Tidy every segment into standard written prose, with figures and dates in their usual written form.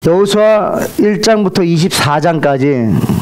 여호수아 1장부터 24장까지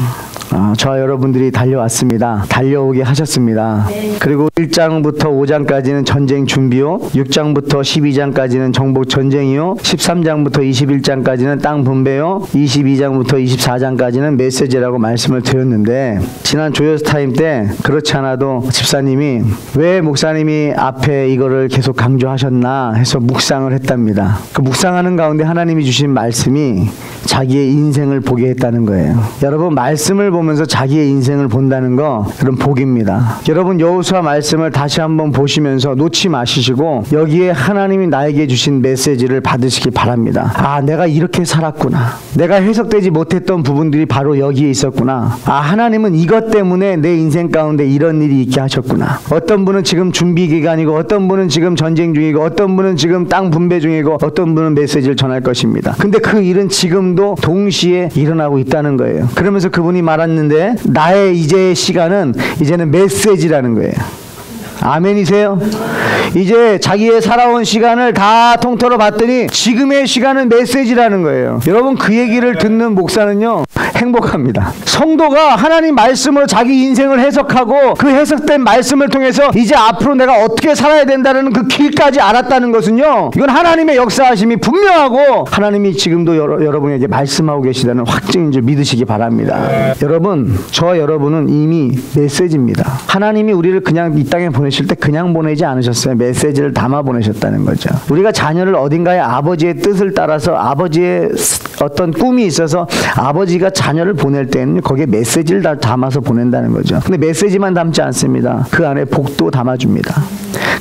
저와 여러분들이 달려왔습니다. 달려오게 하셨습니다. 그리고 1장부터 5장까지는 전쟁 준비요, 6장부터 12장까지는 정복 전쟁이요, 13장부터 21장까지는 땅 분배요, 22장부터 24장까지는 메시지라고 말씀을 드렸는데, 지난 조여스 타임 때 그렇지 않아도 집사님이 왜 목사님이 앞에 이거를 계속 강조하셨나 해서 묵상을 했답니다. 그 묵상하는 가운데 하나님이 주신 말씀이 자기의 인생을 보게 했다는 거예요. 여러분, 말씀을 보면서 자기의 인생을 본다는 거 여러분 복입니다. 여러분, 여호수아 말씀을 다시 한번 보시면서 놓지 마시고 여기에 하나님이 나에게 주신 메시지를 받으시기 바랍니다. 아, 내가 이렇게 살았구나. 내가 해석되지 못했던 부분들이 바로 여기에 있었구나. 아, 하나님은 이것 때문에 내 인생 가운데 이런 일이 있게 하셨구나. 어떤 분은 지금 준비 기간이고, 어떤 분은 지금 전쟁 중이고, 어떤 분은 지금 땅 분배 중이고, 어떤 분은 메시지를 전할 것입니다. 근데 그 일은 지금도 동시에 일어나고 있다는 거예요. 그러면서 그분이 말했는데, 나의 이제의 시간은 이제는 메시지라는 거예요. 아멘이세요? 이제 자기의 살아온 시간을 다 통틀어 봤더니 지금의 시간은 메시지라는 거예요. 여러분, 그 얘기를 듣는 목사는요 행복합니다. 성도가 하나님 말씀으로 자기 인생을 해석하고 그 해석된 말씀을 통해서 이제 앞으로 내가 어떻게 살아야 된다는 그 길까지 알았다는 것은요, 이건 하나님의 역사하심이 분명하고 하나님이 지금도 여러분에게 말씀하고 계시다는 확증인 줄 믿으시기 바랍니다. 여러분, 저와 여러분은 이미 메시지입니다. 하나님이 우리를 그냥 이 땅에 보내실 때 그냥 보내지 않으셨어요. 메시지를 담아 보내셨다는 거죠. 우리가 자녀를 어딘가에 아버지의 뜻을 따라서, 아버지의 어떤 꿈이 있어서 아버지가 자녀를 보낼 때는 거기에 메시지를 담아서 보낸다는 거죠. 근데 메시지만 담지 않습니다. 그 안에 복도 담아줍니다.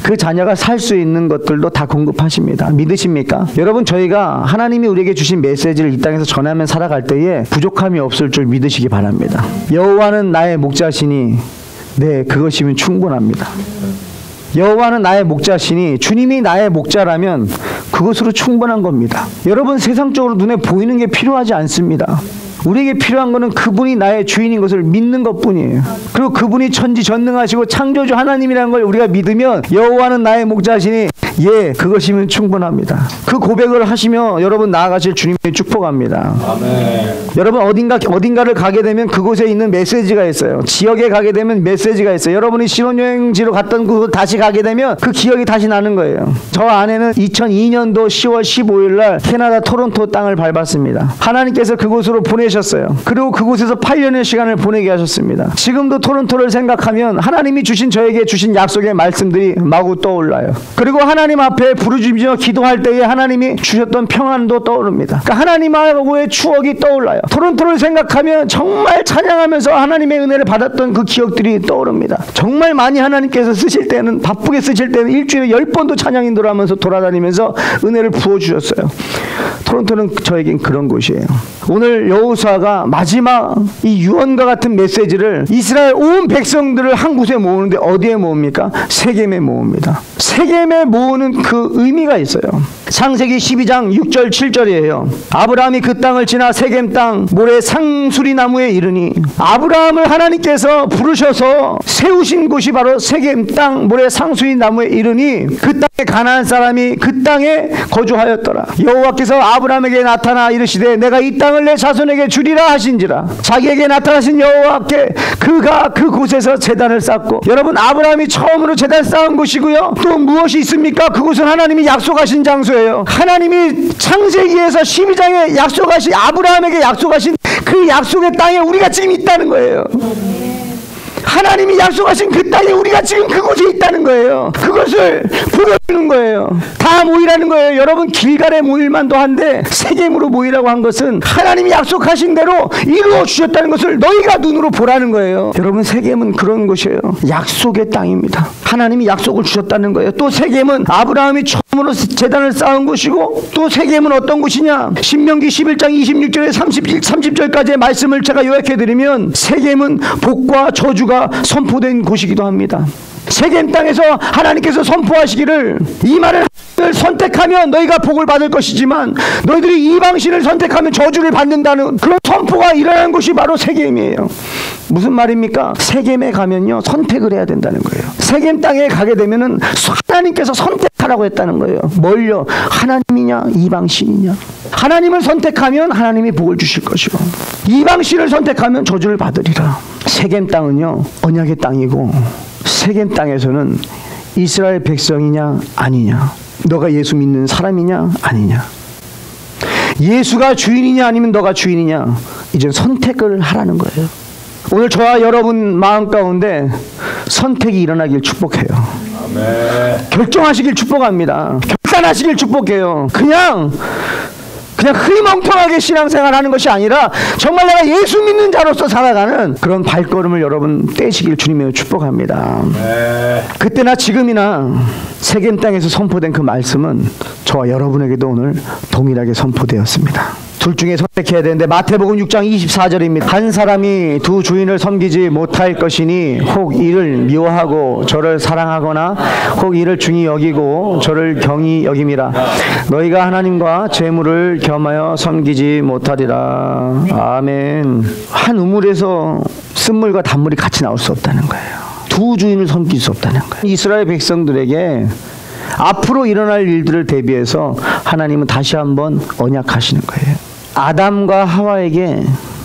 그 자녀가 살 수 있는 것들도 다 공급하십니다. 믿으십니까? 여러분, 저희가 하나님이 우리에게 주신 메시지를 이 땅에서 전하며 살아갈 때에 부족함이 없을 줄 믿으시기 바랍니다. 여호와는 나의 목자시니 네, 그것이면 충분합니다. 여호와는 나의 목자시니, 주님이 나의 목자라면 그것으로 충분한 겁니다. 여러분, 세상적으로 눈에 보이는 게 필요하지 않습니다. 우리에게 필요한 것은 그분이 나의 주인인 것을 믿는 것뿐이에요. 그리고 그분이 천지전능하시고 창조주 하나님이라는 걸 우리가 믿으면, 여호와는 나의 목자시니 예, 그것이면 충분합니다. 그 고백을 하시며 여러분 나아가실 주님의 축복합니다. 아멘. 여러분, 어딘가를 가게 되면 그곳에 있는 메시지가 있어요. 지역에 가게 되면 메시지가 있어요. 여러분이 신혼여행지로 갔던 그곳 다시 가게 되면 그 기억이 다시 나는 거예요. 저 아내는 2002년도 10월 15일 날 캐나다 토론토 땅을 밟았습니다. 하나님께서 그곳으로 보내셨어요. 그리고 그곳에서 8년의 시간을 보내게 하셨습니다. 지금도 토론토를 생각하면 하나님이 주신, 저에게 주신 약속의 말씀들이 마구 떠올라요. 그리고 하나님 앞에 부르짖으며 기도할 때에 하나님이 주셨던 평안도 떠오릅니다. 그러니까 하나님하고의 추억이 떠올라요. 토론토를 생각하면 정말 찬양하면서 하나님의 은혜를 받았던 그 기억들이 떠오릅니다. 정말 많이 하나님께서 쓰실 때는, 바쁘게 쓰실 때는 일주일에 10번도 찬양 인도를 하면서 돌아다니면서 은혜를 부어주셨어요. 토론토는 저에겐 그런 곳이에요. 오늘 여호수아가 마지막 이 유언과 같은 메시지를 이스라엘 온 백성들을 한 곳에 모으는데 어디에 모읍니까? 세겜에 모읍니다. 세겜에 모으는 그 의미가 있어요. 창세기 12장 6절 7절이에요. 아브라함이 그 땅을 지나 세겜 땅 모래 상수리 나무에 이르니, 아브라함을 하나님께서 부르셔서 세우신 곳이 바로 세겜 땅 모래 상수리 나무에 이르니 그 땅에 가나안 사람이 그 땅에 거주하였더라. 여호와께서 아브라함에게 나타나 이르시되 내가 이 땅을 내 자손에게 주리라 하신지라. 자기에게 나타나신 여호와께 그가 그곳에서 제단을 쌓고, 여러분, 아브라함이 처음으로 제단 쌓은 곳이고요. 또 무엇이 있습니까? 그곳은 하나님이 약속하신 장소예요. 하나님이 창세기에서 12장에 약속하신, 아브라함에게 약속하신 그 약속의 땅에 우리가 지금 있다는 거예요. 하나님이 약속하신 그 땅에 우리가 지금 그곳에 있다는 거예요. 그것을 보여주는 거예요. 다 모이라는 거예요. 여러분, 길갈에 모일만도 한데 세겜으로 모이라고 한 것은 하나님이 약속하신 대로 이루어 주셨다는 것을 너희가 눈으로 보라는 거예요. 여러분, 세겜은 그런 곳이에요. 약속의 땅입니다. 하나님이 약속을 주셨다는 거예요. 또 세겜은 아브라함이 처음으로 제단을 쌓은 곳이고, 또 세겜은 어떤 곳이냐? 신명기 11장 26절에 30절까지의 말씀을 제가 요약해드리면 세겜은 복과 저주가 선포된 곳이기도 합니다. 세겜 땅에서 하나님께서 선포하시기를 이 말을 선택하면 너희가 복을 받을 것이지만 너희들이 이방신을 선택하면 저주를 받는다는 그런 선포가 일어나는 곳이 바로 세겜이에요. 무슨 말입니까? 세겜에 가면요 선택을 해야 된다는 거예요. 세겜 땅에 가게 되면은 하나님께서 선택하라고 했다는 거예요. 뭘요? 하나님이냐 이방신이냐. 하나님을 선택하면 하나님이 복을 주실 것이고 이방신을 선택하면 저주를 받으리라. 세겜 땅은요 언약의 땅이고 세겜 땅에서는 이스라엘 백성이냐 아니냐, 너가 예수 믿는 사람이냐 아니냐, 예수가 주인이냐 아니면 너가 주인이냐, 이제 선택을 하라는 거예요. 오늘 저와 여러분 마음 가운데 선택이 일어나길 축복해요. 아멘. 결정하시길 축복합니다. 결단하시길 축복해요. 그냥 흐리멍텅하게 신앙생활 하는 것이 아니라 정말 내가 예수 믿는 자로서 살아가는 그런 발걸음을 여러분 떼시길 주님의 축복합니다. 네. 그때나 지금이나 세겜 땅에서 선포된 그 말씀은 저와 여러분에게도 오늘 동일하게 선포되었습니다. 둘 중에 선택해야 되는데 마태복음 6장 24절입니다. 한 사람이 두 주인을 섬기지 못할 것이니 혹 이를 미워하고 저를 사랑하거나 혹 이를 중히 여기고 저를 경히 여김이라. 너희가 하나님과 재물을 겸하여 섬기지 못하리라. 아멘. 한 우물에서 쓴물과 단물이 같이 나올 수 없다는 거예요. 두 주인을 섬길 수 없다는 거예요. 이스라엘 백성들에게 앞으로 일어날 일들을 대비해서 하나님은 다시 한번 언약하시는 거예요. 아담과 하와에게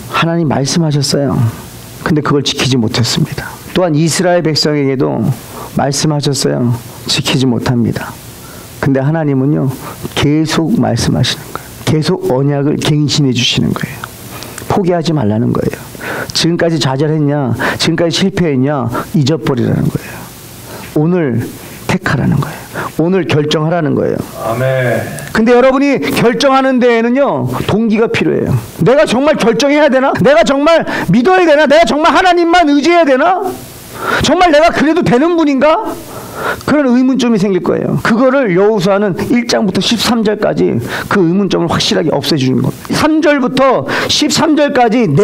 하나님 말씀하셨어요. 근데 그걸 지키지 못했습니다. 또한 이스라엘 백성에게도 말씀하셨어요. 지키지 못합니다. 근데 하나님은요 계속 말씀하시는 거예요. 계속 언약을 갱신해 주시는 거예요. 포기하지 말라는 거예요. 지금까지 좌절했냐, 지금까지 실패했냐, 잊어버리라는 거예요. 오늘 택하라는 거예요. 오늘 결정하라는 거예요. 아멘. 근데 여러분이 결정하는 데에는요 동기가 필요해요. 내가 정말 결정해야 되나? 내가 정말 믿어야 되나? 내가 정말 하나님만 의지해야 되나? 정말 내가 그래도 되는 분인가? 그런 의문점이 생길 거예요. 그거를 여호수아는 1장부터 13절까지 그 의문점을 확실하게 없애주는 겁니다. 3절부터 13절까지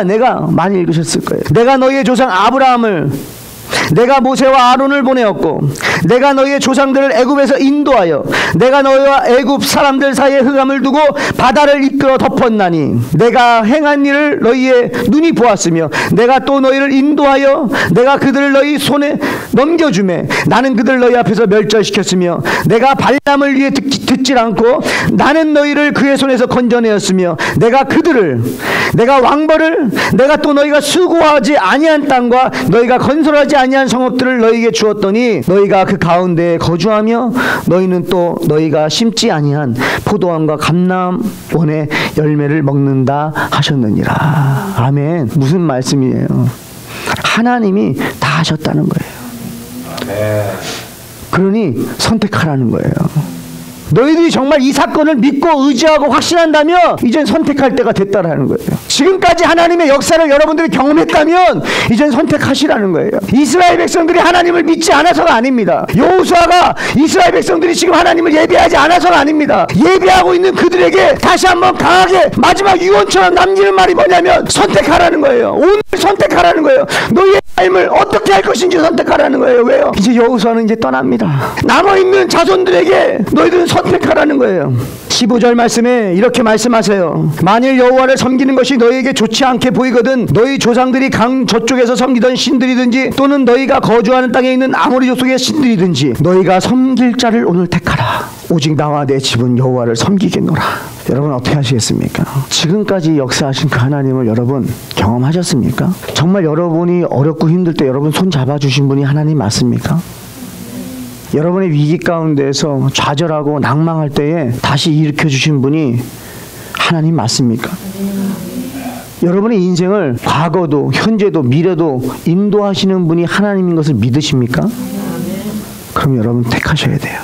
내가 많이 읽으셨을 거예요. 내가 너희의 조상 아브라함을, 내가 모세와 아론을 보내었고 내가 너희의 조상들을 애굽에서 인도하여 내가 너희와 애굽 사람들 사이에 흑암을 두고 바다를 이끌어 덮었나니 내가 행한 일을 너희의 눈이 보았으며 내가 또 너희를 인도하여 내가 그들을 너희 손에 넘겨주매 나는 그들을 너희 앞에서 멸절시켰으며 내가 발람을 위해 듣질 않고 나는 너희를 그의 손에서 건져내었으며 내가 왕벌을 내가 또 너희가 수고하지 아니한 땅과 너희가 건설하지 아니한 성읍들을 너희에게 주었더니 너희가 그 가운데에 거주하며 너희는 또 너희가 심지 아니한 포도원과 감람원의 열매를 먹는다 하셨느니라. 아멘. 무슨 말씀이에요? 하나님이 다 하셨다는 거예요. 아멘. 그러니 선택하라는 거예요. 너희들이 정말 이 사건을 믿고 의지하고 확신한다면 이젠 선택할 때가 됐다라는 거예요. 지금까지 하나님의 역사를 여러분들이 경험했다면 이젠 선택하시라는 거예요. 이스라엘 백성들이 하나님을 믿지 않아서가 아닙니다. 여호수아가 이스라엘 백성들이 지금 하나님을 예배하지 않아서가 아닙니다. 예배하고 있는 그들에게 다시 한번 강하게 마지막 유언처럼 남기는 말이 뭐냐면 선택하라는 거예요. 오늘 선택하라는 거예요. 너희의 삶을 어떻게 할 것인지 선택하라는 거예요. 왜요? 이제 여호수아는 이제 떠납니다. 남아있는 자손들에게 너희들은 선택하라는 거예요. 15절 말씀에 이렇게 말씀하세요. 만일 여호와를 섬기는 것이 너희에게 좋지 않게 보이거든 너희 조상들이 강 저쪽에서 섬기던 신들이든지 또는 너희가 거주하는 땅에 있는 아모리 족속의 신들이든지 너희가 섬길 자를 오늘 택하라. 오직 나와 내 집은 여호와를 섬기겠노라. 여러분 어떻게 하시겠습니까? 지금까지 역사하신 그 하나님을 여러분 경험하셨습니까? 정말 여러분이 어렵고 힘들 때 여러분 손 잡아주신 분이 하나님 맞습니까? 여러분의 위기 가운데에서 좌절하고 낭망할 때에 다시 일으켜주신 분이 하나님 맞습니까? 여러분의 인생을 과거도 현재도 미래도 인도하시는 분이 하나님인 것을 믿으십니까? 그럼 여러분 택하셔야 돼요.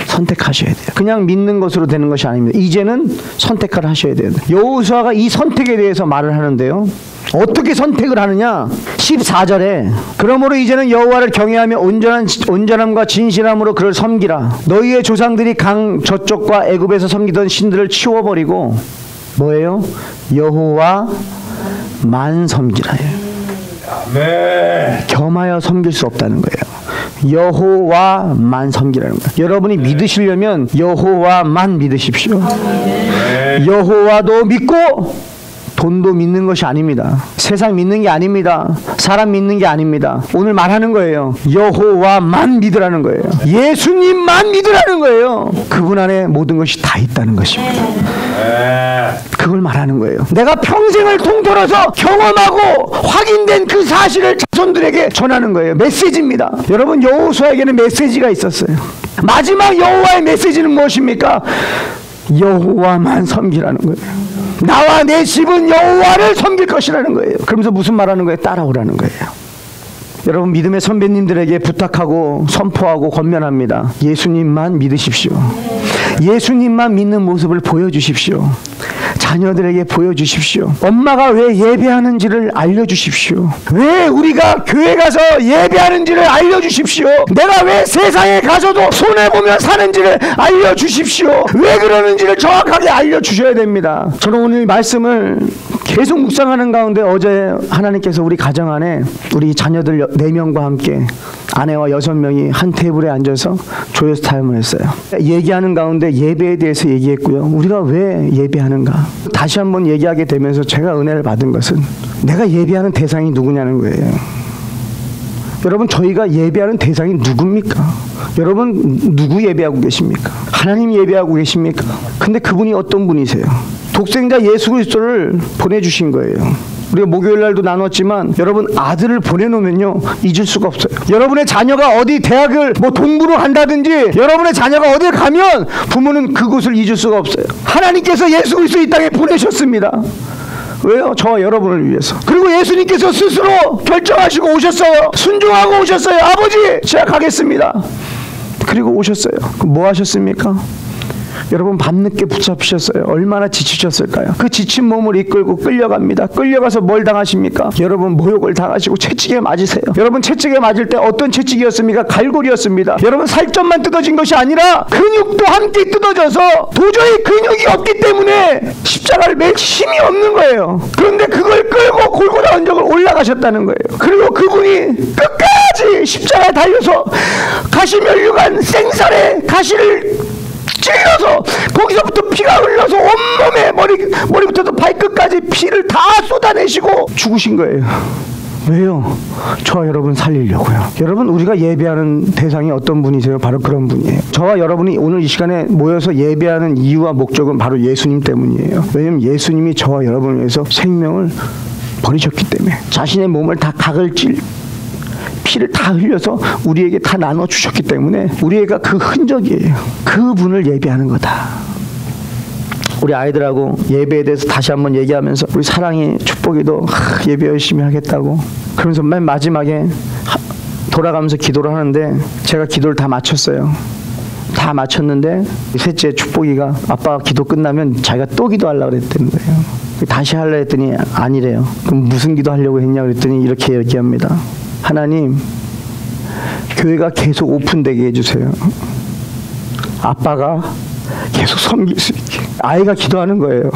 선택하셔야 돼요. 그냥 믿는 것으로 되는 것이 아닙니다. 이제는 선택을 하셔야 돼요. 여호수아가 이 선택에 대해서 말을 하는데요. 어떻게 선택을 하느냐? 14절에 그러므로 이제는 여호와를 경외하며 온전함과 진실함으로 그를 섬기라. 너희의 조상들이 강 저쪽과 애굽에서 섬기던 신들을 치워버리고 뭐예요? 여호와만 섬기라. 아멘. 겸하여 섬길 수 없다는 거예요. 여호와만 섬기라는 거예요. 여러분이 믿으시려면 여호와만 믿으십시오. 여호와도 믿고 돈도 믿는 것이 아닙니다. 세상 믿는 게 아닙니다. 사람 믿는 게 아닙니다. 오늘 말하는 거예요. 여호와만 믿으라는 거예요. 예수님만 믿으라는 거예요. 그분 안에 모든 것이 다 있다는 것입니다. 그걸 말하는 거예요. 내가 평생을 통틀어서 경험하고 확인된 그 사실을 자손들에게 전하는 거예요. 메시지입니다. 여러분, 여호수아에게는 메시지가 있었어요. 마지막 여호와의 메시지는 무엇입니까? 여호와만 섬기라는 거예요. 나와 내 집은 여호와를 섬길 것이라는 거예요. 그러면서 무슨 말하는 거예요? 따라오라는 거예요. 여러분, 믿음의 선배님들에게 부탁하고 선포하고 권면합니다. 예수님만 믿으십시오. 예수님만 믿는 모습을 보여주십시오. 자녀들에게 보여주십시오. 엄마가 왜 예배하는지를 알려주십시오. 왜 우리가 교회 가서 예배하는지를 알려주십시오. 내가 왜 세상에 가서도 손해보며 사는지를 알려주십시오. 왜 그러는지를 정확하게 알려주셔야 됩니다. 저는 오늘 말씀을 계속 묵상하는 가운데 어제 하나님께서 우리 가정 안에 우리 자녀들 4명과 함께 아내와 6명이 한 테이블에 앉아서 조여서 타임을 했어요. 얘기하는 가운데 예배에 대해서 얘기했고요. 우리가 왜 예배하는가? 다시 한번 얘기하게 되면서 제가 은혜를 받은 것은 내가 예배하는 대상이 누구냐는 거예요. 여러분, 저희가 예배하는 대상이 누굽니까? 여러분, 누구 예배하고 계십니까? 하나님 예배하고 계십니까? 근데 그분이 어떤 분이세요? 독생자 예수 그리스도를 보내주신 거예요. 우리가 목요일 날도 나눴지만 여러분, 아들을 보내놓으면요 잊을 수가 없어요. 여러분의 자녀가 어디 대학을 동부로 간다든지 여러분의 자녀가 어디 가면 부모는 그곳을 잊을 수가 없어요. 하나님께서 예수 그리스도 이 땅에 보내셨습니다. 왜요? 저와 여러분을 위해서. 그리고 예수님께서 스스로 결정하시고 오셨어요. 순종하고 오셨어요. 아버지, 제가 가겠습니다. 그리고 오셨어요. 그럼 뭐 하셨습니까? 여러분, 밤늦게 붙잡히셨어요. 얼마나 지치셨을까요? 그 지친 몸을 이끌고 끌려갑니다. 끌려가서 뭘 당하십니까? 여러분, 모욕을 당하시고 채찍에 맞으세요. 여러분, 채찍에 맞을 때 어떤 채찍이었습니까? 갈고리였습니다. 여러분, 살점만 뜯어진 것이 아니라 근육도 함께 뜯어져서 도저히 근육이 없기 때문에 십자가를 맬 힘이 없는 거예요. 그런데 그걸 끌고 골고다 언덕을 올라가셨다는 거예요. 그리고 그분이 끝까지 십자가에 달려서 가시면류관 생살에 가시를 찔러서 거기서부터 피가 흘러서 온몸에 머리부터 발끝까지 피를 다 쏟아내시고 죽으신 거예요. 왜요? 저와 여러분 살리려고요. 여러분, 우리가 예배하는 대상이 어떤 분이세요? 바로 그런 분이에요. 저와 여러분이 오늘 이 시간에 모여서 예배하는 이유와 목적은 바로 예수님 때문이에요. 왜냐하면 예수님이 저와 여러분을 위해서 생명을 버리셨기 때문에, 자신의 몸을 다 각을 피를 다 흘려서 우리에게 다 나눠주셨기 때문에 우리가 그 흔적이에요. 그분을 예배하는 거다. 우리 아이들하고 예배에 대해서 다시 한번 얘기하면서 우리 사랑이 축복이도 예배 열심히 하겠다고 그러면서 맨 마지막에 돌아가면서 기도를 하는데 제가 기도를 다 마쳤어요. 다 마쳤는데 셋째 축복이가 아빠가 기도 끝나면 자기가 또 기도하려고 그랬다는 거예요. 다시 하려고 했더니 아니래요. 그럼 무슨 기도 하려고 했냐 그랬더니 이렇게 얘기합니다. 하나님, 교회가 계속 오픈되게 해주세요. 아빠가 계속 섬길 수 있게. 아이가 기도하는 거예요.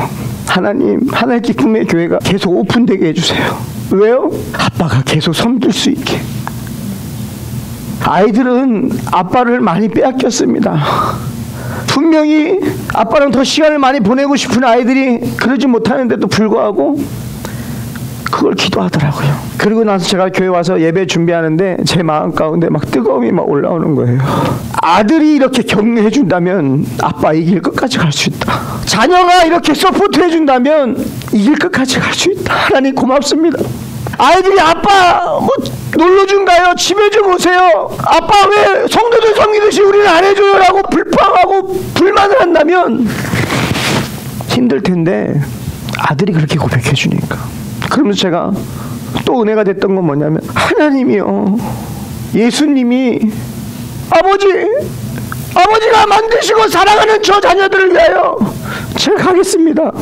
하나님, 하나의 기쁨의 교회가 계속 오픈되게 해주세요. 왜요? 아빠가 계속 섬길 수 있게. 아이들은 아빠를 많이 빼앗겼습니다. 분명히 아빠랑 더 시간을 많이 보내고 싶은 아이들이 그러지 못하는데도 불구하고 그걸 기도하더라고요. 그리고 나서 제가 교회 와서 예배 준비하는데 제 마음 가운데 막 뜨거움이 막 올라오는 거예요. 아들이 이렇게 격려해 준다면 아빠 이 길 끝까지 갈 수 있다. 자녀가 이렇게 서포트해 준다면 이 길 끝까지 갈 수 있다. 하나님 고맙습니다. 아이들이 아빠 놀러 좀 가요. 집에 좀 오세요. 아빠 왜 성도들 섬기듯이 우리는 안 해줘요 라고 불평하고 불만을 한다면 힘들 텐데 아들이 그렇게 고백해 주니까. 그러면서 제가 또 은혜가 됐던 건 뭐냐면 하나님이요, 예수님이 아버지가 만드시고 사랑하는 저 자녀들을 위하여 제가 가겠습니다.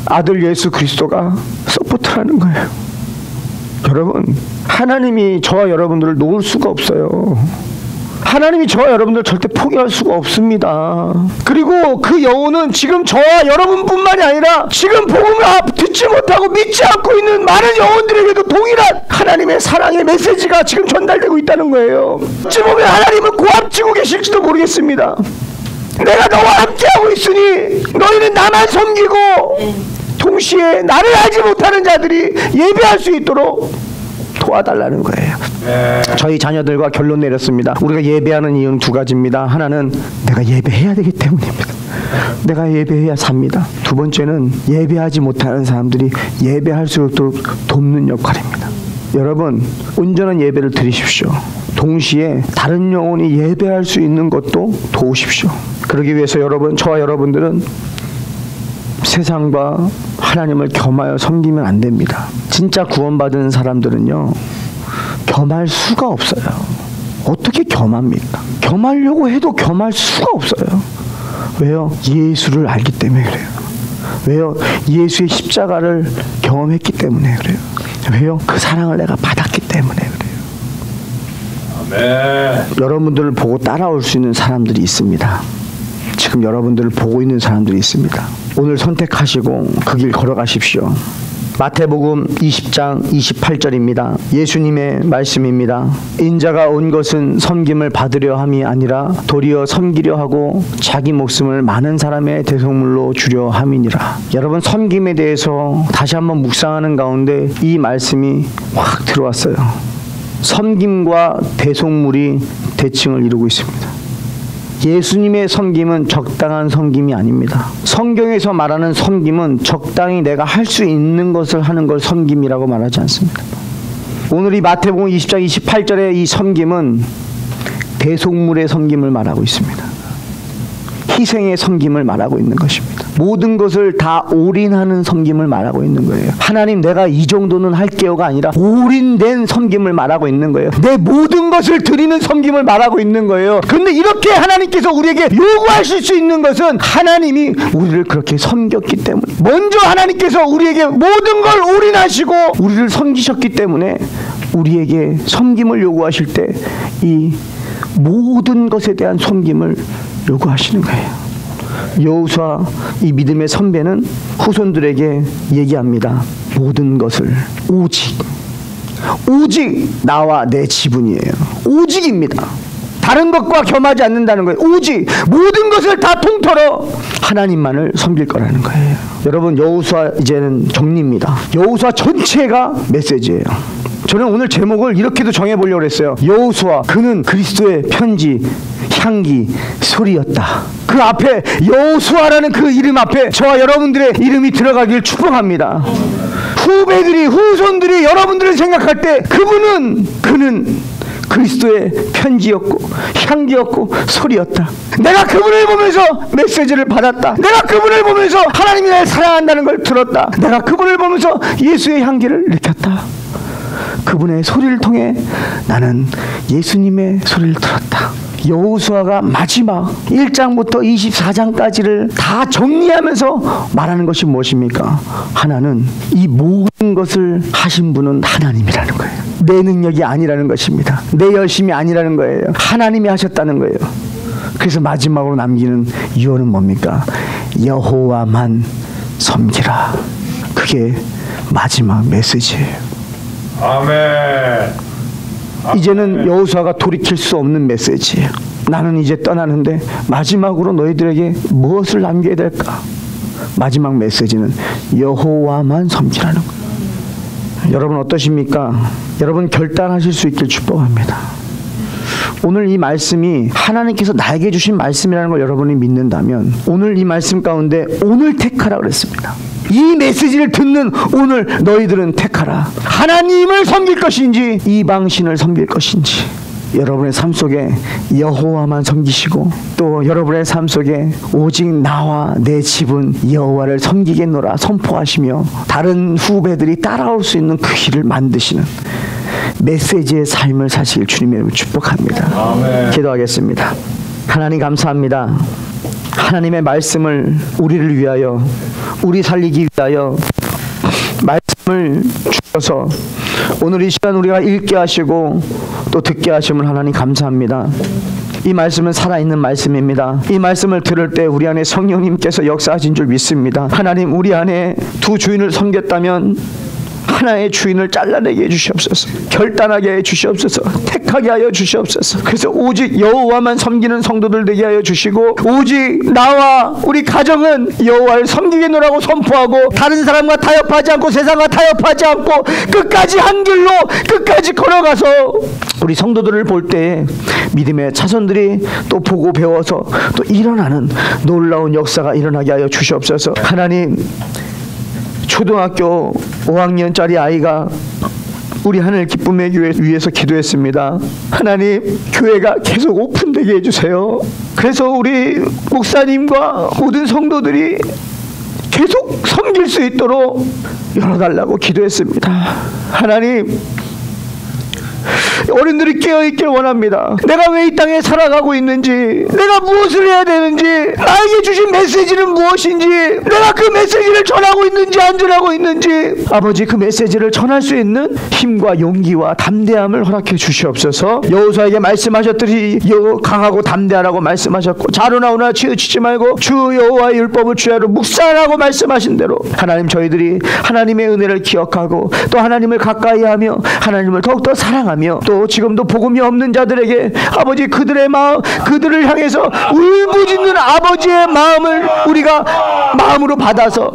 아들 예수 그리스도가 서포트하는 거예요. 여러분, 하나님이 저와 여러분들을 놓을 수가 없어요. 하나님이 저와 여러분들 절대 포기할 수가 없습니다. 그리고 그 영혼은 지금 저와 여러분뿐만이 아니라 지금 복음을 듣지 못하고 믿지 않고 있는 많은 영혼들에게도 동일한 하나님의 사랑의 메시지가 지금 전달되고 있다는 거예요. 어찌 보면 하나님은 고함치고 계실지도 모르겠습니다. 내가 너와 함께하고 있으니 너희는 나만 섬기고 동시에 나를 알지 못하는 자들이 예배할 수 있도록 도와달라는 거예요. 저희 자녀들과 결론 내렸습니다. 우리가 예배하는 이유는 두 가지입니다. 하나는 내가 예배해야 되기 때문입니다. 내가 예배해야 삽니다. 두 번째는 예배하지 못하는 사람들이 예배할 수 있도록 돕는 역할입니다. 여러분, 온전한 예배를 드리십시오. 동시에 다른 영혼이 예배할 수 있는 것도 도우십시오. 그러기 위해서 저와 여러분들은 세상과 하나님을 겸하여 섬기면 안 됩니다. 진짜 구원받은 사람들은요, 겸할 수가 없어요. 어떻게 겸합니까? 겸하려고 해도 겸할 수가 없어요. 왜요? 예수를 알기 때문에 그래요. 왜요? 예수의 십자가를 경험했기 때문에 그래요. 왜요? 그 사랑을 내가 받았기 때문에 그래요. 아멘. 여러분들을 보고 따라올 수 있는 사람들이 있습니다. 지금 여러분들을 보고 있는 사람들이 있습니다. 오늘 선택하시고 그 길 걸어가십시오. 마태복음 20장 28절입니다. 예수님의 말씀입니다. 인자가 온 것은 섬김을 받으려 함이 아니라 도리어 섬기려 하고 자기 목숨을 많은 사람의 대속물로 주려 함이니라. 여러분, 섬김에 대해서 다시 한번 묵상하는 가운데 이 말씀이 확 들어왔어요. 섬김과 대속물이 대칭을 이루고 있습니다. 예수님의 섬김은 적당한 섬김이 아닙니다. 성경에서 말하는 섬김은 적당히 내가 할 수 있는 것을 하는 걸 섬김이라고 말하지 않습니다. 오늘 이 마태복음 20장 28절의 이 섬김은 대속물의 섬김을 말하고 있습니다. 희생의 섬김을 말하고 있는 것입니다. 모든 것을 다 올인하는 섬김을 말하고 있는 거예요. 하나님, 내가 이 정도는 할게요가 아니라 올인된 섬김을 말하고 있는 거예요. 내 모든 것을 드리는 섬김을 말하고 있는 거예요. 그런데 이렇게 하나님께서 우리에게 요구하실 수 있는 것은 하나님이 우리를 그렇게 섬겼기 때문에, 먼저 하나님께서 우리에게 모든 걸 올인하시고 우리를 섬기셨기 때문에 우리에게 섬김을 요구하실 때 이 모든 것에 대한 섬김을 요구하시는 거예요. 여호수아, 이 믿음의 선배는 후손들에게 얘기합니다. 모든 것을 오직 나와 내 지분이에요. 오직입니다. 다른 것과 겸하지 않는다는 거예요. 오직 모든 것을 다 통틀어 하나님만을 섬길 거라는 거예요. 여러분, 여호수아 이제는 정리입니다. 여호수아 전체가 메시지예요. 저는 오늘 제목을 이렇게도 정해보려고 했어요. 여호수아, 그는 그리스도의 편지, 향기, 소리였다. 그 앞에 여호수아라는 그 이름 앞에 저와 여러분들의 이름이 들어가길 축복합니다. 후손들이 여러분들을 생각할 때 그는 그리스도의 편지였고 향기였고 소리였다. 내가 그분을 보면서 메시지를 받았다. 내가 그분을 보면서 하나님이 나를 사랑한다는 걸 들었다. 내가 그분을 보면서 예수의 향기를 느꼈다. 그분의 소리를 통해 나는 예수님의 소리를 들었다. 여호수아가 마지막 1장부터 24장까지를 다 정리하면서 말하는 것이 무엇입니까? 하나는 이 모든 것을 하신 분은 하나님이라는 거예요. 내 능력이 아니라는 것입니다. 내 열심이 아니라는 거예요. 하나님이 하셨다는 거예요. 그래서 마지막으로 남기는 유언은 뭡니까? 여호와만 섬기라. 그게 마지막 메시지예요. 아멘. 이제는 여호수아가 돌이킬 수 없는 메시지예요. 나는 이제 떠나는데 마지막으로 너희들에게 무엇을 남겨야 될까? 마지막 메시지는 여호와만 섬기라는 거예요. 여러분 어떠십니까? 여러분 결단하실 수 있길 축복합니다. 오늘 이 말씀이 하나님께서 나에게 주신 말씀이라는 걸 여러분이 믿는다면 오늘 이 말씀 가운데 오늘 택하라 그랬습니다. 이 메시지를 듣는 오늘 너희들은 택하라. 하나님을 섬길 것인지 이방신을 섬길 것인지. 여러분의 삶 속에 여호와만 섬기시고 또 여러분의 삶 속에 오직 나와 내 집은 여호와를 섬기겠노라 선포하시며 다른 후배들이 따라올 수 있는 그 길을 만드시는 메시지의 삶을 사실 주님의 축복합니다. 아멘. 기도하겠습니다. 하나님 감사합니다. 하나님의 말씀을 우리를 위하여 우리 살리기 위하여 말씀 말씀을 주셔서 오늘 이 시간 우리가 읽게 하시고 또 듣게 하심을 하나님 감사합니다. 이 말씀은 살아있는 말씀입니다. 이 말씀을 들을 때 우리 안에 성령님께서 역사하신 줄 믿습니다. 하나님, 우리 안에 두 주인을 섬겼다면 하나의 주인을 잘라내게 해주시옵소서. 결단하게 해주시옵소서. 택하게 하여 주시옵소서. 그래서 오직 여호와만 섬기는 성도들 되게 하여 주시고, 오직 나와 우리 가정은 여호와를 섬기겠노라고 선포하고, 다른 사람과 타협하지 않고 세상과 타협하지 않고 끝까지 한 길로 끝까지 걸어가서 우리 성도들을 볼 때 믿음의 자손들이 또 보고 배워서 또 일어나는 놀라운 역사가 일어나게 하여 주시옵소서. 하나님, 초등학교 5학년짜리 아이가 우리 하늘 기쁨의 교회 위해서 기도했습니다. 하나님, 교회가 계속 오픈되게 해주세요. 그래서 우리 목사님과 모든 성도들이 계속 섬길 수 있도록 열어달라고 기도했습니다. 하나님, 어른들이 깨어있길 원합니다. 내가 왜 이 땅에 살아가고 있는지, 내가 무엇을 해야 되는지, 나에게 주신 메시지는 무엇인지, 내가 그 메시지를 전하고 있는지 안 전하고 있는지, 아버지, 그 메시지를 전할 수 있는 힘과 용기와 담대함을 허락해 주시옵소서. 여호수아에게 말씀하셨듯이 강하고 담대하라고 말씀하셨고, 자루나우나 치우치지 말고 주 여호와의 율법을 주야로 묵상하라고 말씀하신 대로 하나님, 저희들이 하나님의 은혜를 기억하고 또 하나님을 가까이하며 하나님을 더욱더 사랑하며, 또 지금도 복음이 없는 자들에게 아버지, 그들의 마음, 그들을 향해서 울부짖는 아버지의 마음을 우리가 마음으로 받아서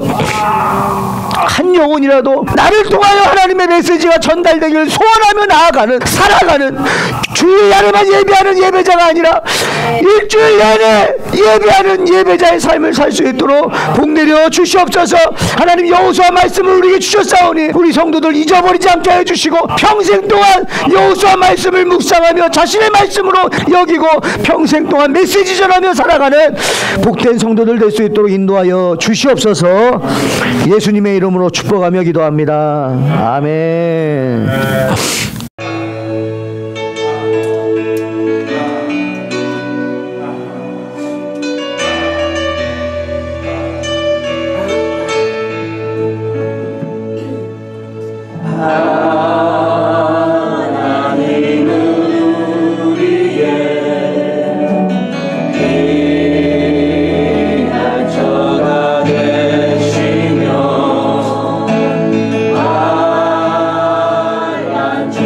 한 영혼이라도 나를 통하여 하나님의 메시지가 전달되기를 소원하며 나아가는, 살아가는, 주일 안에만 예배하는 예배자가 아니라 일주일 내내 예배하는 예배자의 삶을 살 수 있도록 복내려 주시옵소서. 하나님, 여호수아 말씀을 우리에게 주셨사오니 우리 성도들 잊어버리지 않게 해주시고, 평생 동안 여호수아 말씀을 묵상하며 자신의 말씀으로 여기고 평생 동안 메시지 전하며 살아가는 복된 성도들 될 수 있도록 인도하여 주시옵소서. 예수님의 이름으로 축복하며 기도합니다. 아멘. 주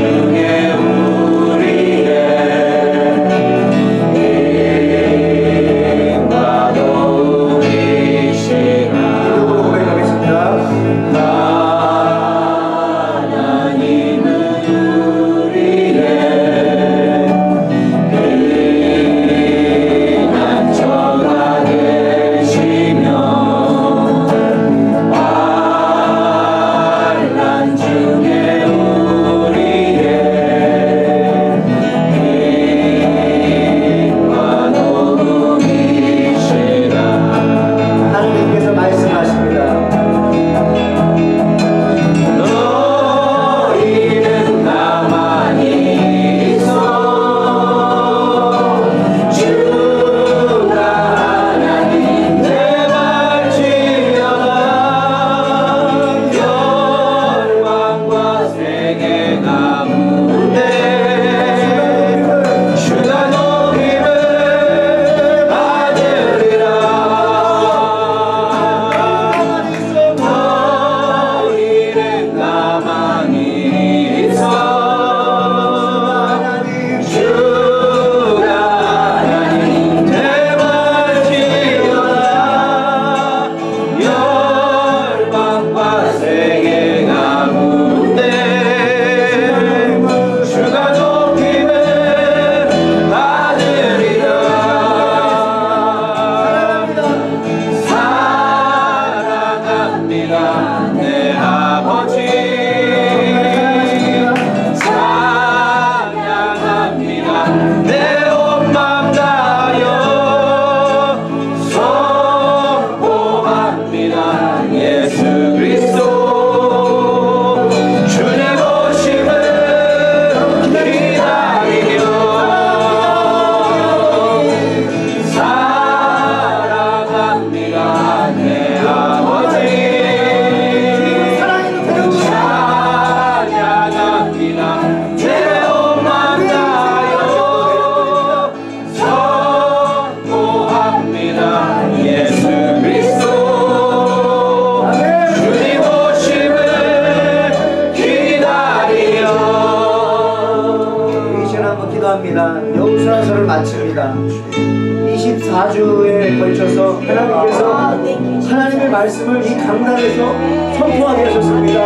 말씀을 이 강단에서 선포하게 하셨습니다.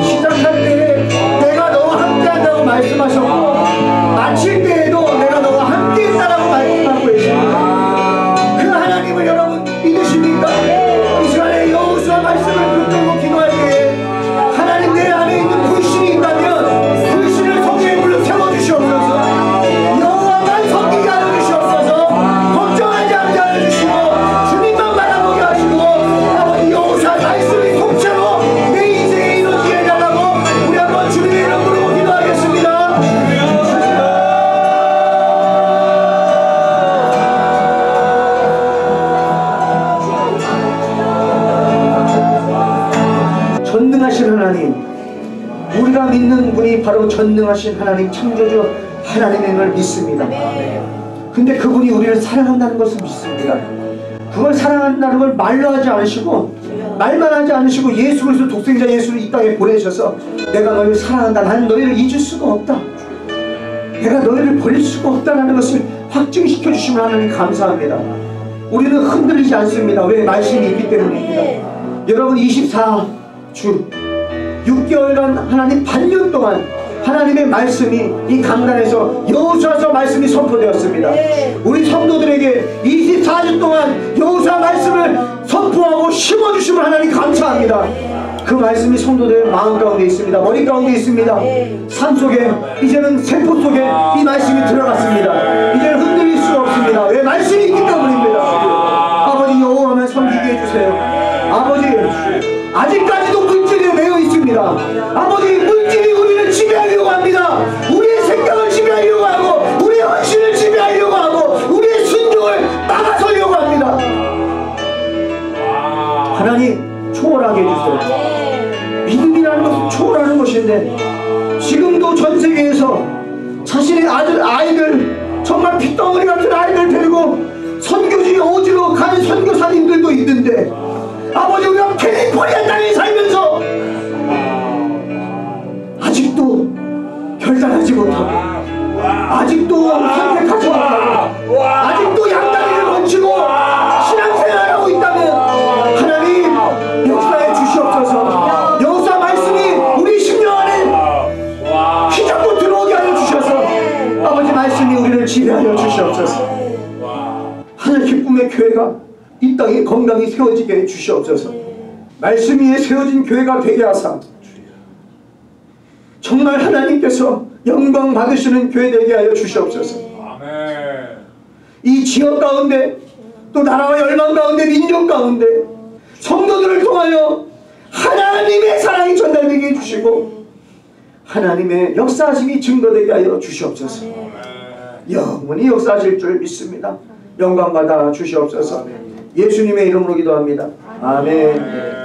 시작할 때 내가 너와 함께한다고 말씀하셨고 마칠 때에도 내가 너와 함께했다라고 말씀하고 계십니다. 그 하나님을 여러분 믿으십니까? 이 시간에 여호수아 말씀을 붙들고 기도할 때 하나님 내 안에 있는 불신이 있다면 불신을 성령의 불로 세워주시옵소서. 여호와만 섬기게 하여 주시옵소서. 걱정하지 않게 하여 주시고 주님만 바라보게 하시고 아버지 여호수아 말씀이 통째로 내 인생에 이루어지게 해달라고 우리 한번 주님의 이름 부르고 기도하겠습니다. 전능하신 하나님, 우리가 믿는 분이 바로 전능하신 하나님, 창조주 하나님임을 믿습니다. 근데 그분이 우리를 사랑한다는 것을 믿습니다. 그걸 사랑한다는 걸 말로 하지 않으시고 말만 하지 않으시고 예수 그리스도 독생자 예수를 이 땅에 보내셔서 내가 너희를 사랑한다, 나는 너희를 잊을 수가 없다, 내가 너희를 버릴 수가 없다라는 것을 확증시켜 주시면 하나님 감사합니다. 우리는 흔들리지 않습니다. 왜? 말씀이 있기 때문입니다. 여러분 24주 6개월간 하나님 반년 동안 하나님의 말씀이 이 강단에서 여호수아서 말씀이 선포되었습니다. 우리 성도들에게 24주 동안 여호수아 말씀을 선포하고 심어주시면 하나님 감사합니다. 그 말씀이 성도들의 마음 가운데 있습니다. 머리 가운데 있습니다. 삶 속에 이제는 세포 속에 이 말씀이 들어갔습니다. 이제는 흔들릴 수가 없습니다. 왜? 말씀이 있기 때문입니다. 아버지 여호와만 섬기게 해주세요. 아버지 아직까지도 물질에 매여 있습니다. 아버지 물질이 우리를 지배하려고 합니다. 우리의 생각을 지배하려고 하고 우리의 헌신을 지배하려고 하고 우리의 순종을 막아서려고 합니다. 하나님 초월하게 해주세요. 믿음이라는 것은 초월하는 것인데 지금도 전 세계에서 자신의 아이들 정말 핏덩어리 같은 아이들 데리고 선교지 오지로 가는 선교사님들도 있는데 아버지 우리가 캘리포니아 땅에 살면서 아직도 결단하지 못하고 아직도 선택하지 못하고 아직도 양다리를 걸치고 신앙생활하고 있다면 하나님 역사에 주시옵소서. 여호수아 말씀이 우리 심령 안에 휘잡고 들어오게 하여 주셔서 아버지 말씀이 우리를 지배하여 주시옵소서. 하늘 기쁨의 교회가 이 땅에 건강히 세워지게 해 주시옵소서. 말씀 위에 세워진 교회가 되게 하사 정말 하나님께서 영광 받으시는 교회 되게 하여 주시옵소서. 이 지역 가운데 또 나라와 열방 가운데 민족 가운데 성도들을 통하여 하나님의 사랑이 전달되게 해주시고 하나님의 역사하심이 증거되게 하여 주시옵소서. 영원히 역사하실 줄 믿습니다. 영광 받아 주시옵소서. 예수님의 이름으로 기도합니다. 아멘.